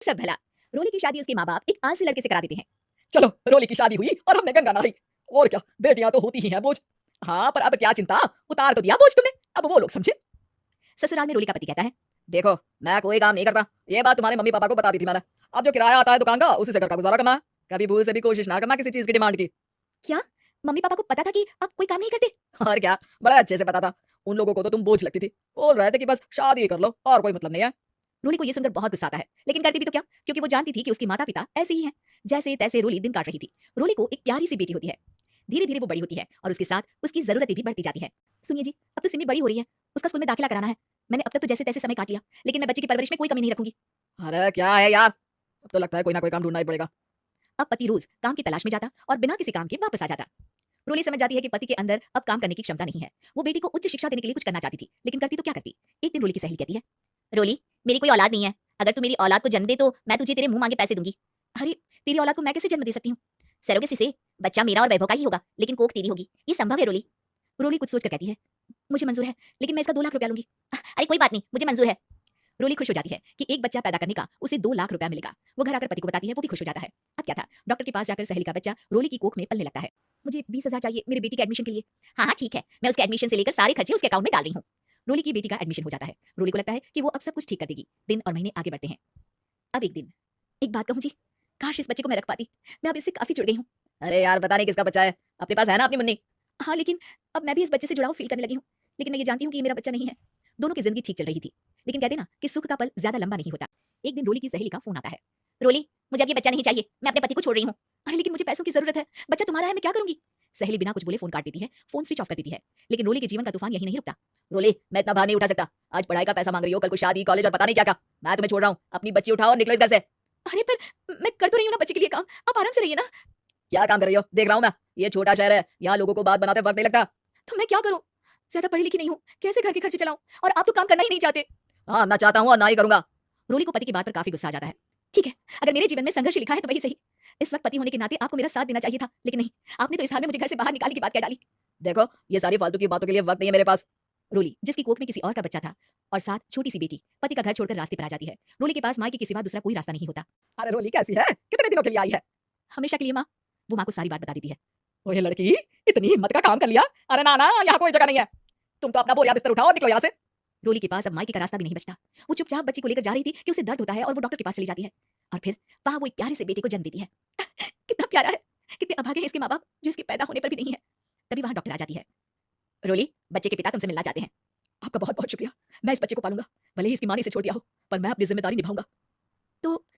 सब भला। रोली की शादी उसके माँ बाप एक आलसी लड़के से करा देते हैं। चलो रोली की शादी हुई और हमने गंगा नहाई, और क्या, बेटियां तो होती ही हैं बोझ। हाँ पर अब क्या चिंता, उतार तो दिया बोझ तुमने, अब वो लोग समझे। ससुराल में रोली का पति कहता है, देखो मैं कोई काम नहीं करता, ये बात तुम्हारे मम्मी पापा को बता दी थी मैंने। अब जो किराया आता है दुकान का उसी से घर का गुजारा करना है, कभी भूल से भी कोशिश ना करना किसी चीज की डिमांड की। क्या मम्मी पापा को पता था कि आप कोई काम नहीं करते? और क्या, बड़ा अच्छे से पता था। उन लोगों को तो तुम बोझ लगती थी, बोल रहे थे कि बस शादी कर लो और कोई मतलब नहीं है। रोली को ये सुनकर बहुत गुस्सा आता है, लेकिन करती भी तो क्या, क्योंकि वो जानती थी कि उसके माता पिता ऐसे ही हैं। जैसे तैसे रोली दिन काट रही थी। रोली को एक प्यारी सी बेटी होती है। धीरे धीरे वो बड़ी होती है और उसके साथ उसकी जरूरतें भी बढ़ती जाती है। सुनिए जी, अब तो सिमी बड़ी हो रही है, उसका स्कूल में दाखिला कराना है। मैंने अब तक तो जैसे तैसे समय काट लिया, लेकिन मैं बच्चे की परवरिश में कोई कमी नहीं रखूंगी। अरे क्या है यार, अब तो लगता है कोई ना कोई काम ढूंढना ही पड़ेगा। अब पति रोज काम की तलाश में जाता और बिना किसी काम के वापस आ जाता। रोली समझ जाती है कि पति के अंदर अब काम करने की क्षमता नहीं है। वो बेटी को उच्च शिक्षा देने के लिए कुछ करना चाहती थी, लेकिन करती तो क्या करती। एक दिन रोली की सहेली कहती है, रोली, मेरी कोई औलाद नहीं है। अगर तू मेरी औलाद को जन्म दे तो मैं तुझे तेरे मुंह मांगे पैसे दूंगी। अरे, तेरी औलाद को मैं कैसे जन्म दे सकती हूँ? सरोगेसी से बच्चा मेरा और वैभव का ही होगा, लेकिन कोख तेरी होगी। ये संभव है रोली? रोली कुछ सोचकर कहती है, मुझे मंजूर है, लेकिन मैं इसका 2 लाख रुपया लूंगी। अरे कोई बात नहीं, मुझे मंजूर है। रोली खुश हो जाती है कि एक बच्चा पैदा करने का उसे 2 लाख रुपया मिलेगा। वो घर आकर पति को बताती है, वो भी खुश हो जाता है। अब क्या था, डॉक्टर के पास जाकर सहेली का बच्चा रोली की कोख में पलने लगता है। मुझे 20,000 चाहिए मेरी बेटी के एडमिशन के लिए। हाँ हाँ ठीक है, मैं उसके एडमिशन से लेकर सारे खर्चे उसके अकाउंट में डाल रही हूँ। रोली की बेटी का एडमिशन हो जाता है। रोली को लगता है कि वो अब सब कुछ ठीक कर देगी। दिन और महीने आगे बढ़ते हैं। अब एक दिन, एक बात कहूँ जी, काश इस बच्चे को मैं रख पाती। मैं अब इससे काफी जुड़ गई हूँ। अरे यार बता नहीं किसका बच्चा है, अपने पास है ना अपनी मुन्नी। हाँ लेकिन अब मैं भी इस बच्चे से जुड़ाव फील करने लगी हूँ। लेकिन मैं ये जानती हूँ कि ये मेरा बच्चा नहीं है। दोनों की जिंदगी ठीक चल रही थी, लेकिन कहते ना कि सुख का पल ज्यादा लंबा नहीं होता। एक दिन रोली की सहेली का फोन आता है, रोली, मुझे अब ये बच्चा नहीं चाहिए, मैं अपने पति को छोड़ रही हूँ। अरे लेकिन मुझे पैसों की जरूरत है, बच्चा तुम्हारा है, मैं क्या करूंगी? सहेली बिना कुछ बोले फोन काट देती है, फोन स्विच ऑफ कर देती है। लेकिन रोली के जीवन का तूफान यही नहीं रुकता। रोली मैं इतना भार नहीं उठा सकता, आज पढ़ाई का पैसा मांग रही हो, कल को शादी कॉलेज और पता नहीं क्या क्या। मैं तुम्हें छोड़ रहा हूँ, अपनी बच्ची उठाओ और निकलो इस घर से। अरे पर मैं कर तो रही हूँ ना बच्चे के लिए काम, आप आराम से रहिए ना। क्या काम कर रही हो, देख रहा हूँ मैं। ये छोटा शहर है, यहाँ लोगों को बात बनाते वक्त नहीं लगता। तो मैं क्या करूँ? ज्यादा पढ़ी लिखी नहीं हूँ, कैसे घर के खर्चे चलाऊं? और आप तो काम करना ही नहीं चाहते। हाँ ना चाहता हूँ और ना ही करूंगा। रोली को पति की बात पर काफी गुस्सा आ जाता है। ठीक है, अगर मेरे जीवन में संघर्ष लिखा है तो वही सही। इस वक्त पति होने के नाते आपको मेरा साथ देना चाहिए था, लेकिन नहीं, आपने तो इस हाल में मुझे घर से बाहर निकालने की बात कह डाली। देखो ये सारी फालतू की बातों के लिए वक्त नहीं है मेरे पास। रोली, जिसकी कोख में किसी और का बच्चा था और साथ छोटी सी बेटी, पति का घर छोड़कर रास्ते पर आ जाती है। रोली के पास माँ के सिवा दूसरा कोई रास्ता नहीं होता। अरे रोली कैसी है, कितने दिनों के लिए आई है? हमेशा के लिए माँ। वो माँ को सारी बात बता देती है। ओए लड़की, इतनी हिम्मत का काम कर लिया। अरे ना ना, यहाँ कोई जगह नहीं है, तुम तो अपना बोरिया बिस्तर उठाओ और निकलो यहाँ से। रोली के पास अब मायके का रास्ता भी नहीं बचता। वो चुपचाप बच्ची को लेकर जा रही थी कि उसे दर्द होता है और वो डॉक्टर के पास चली जाती है। और फिर वहां वो एक प्यारे से बेटे को जन्म देती है। कितना प्यारा है, कितने अभागे हैं इसके माँ बाप जो इसके पैदा होने पर भी नहीं है। तभी वहां डॉक्टर आ जाती है। रोली, बच्चे के पिता तुमसे मिलना चाहते हैं। आपका बहुत बहुत शुक्रिया, मैं इस बच्चे को पालूंगा, भले ही इसकी माँ ने इसे छोड़ दिया हो, पर मैं अपनी जिम्मेदारी निभाऊंगा। तो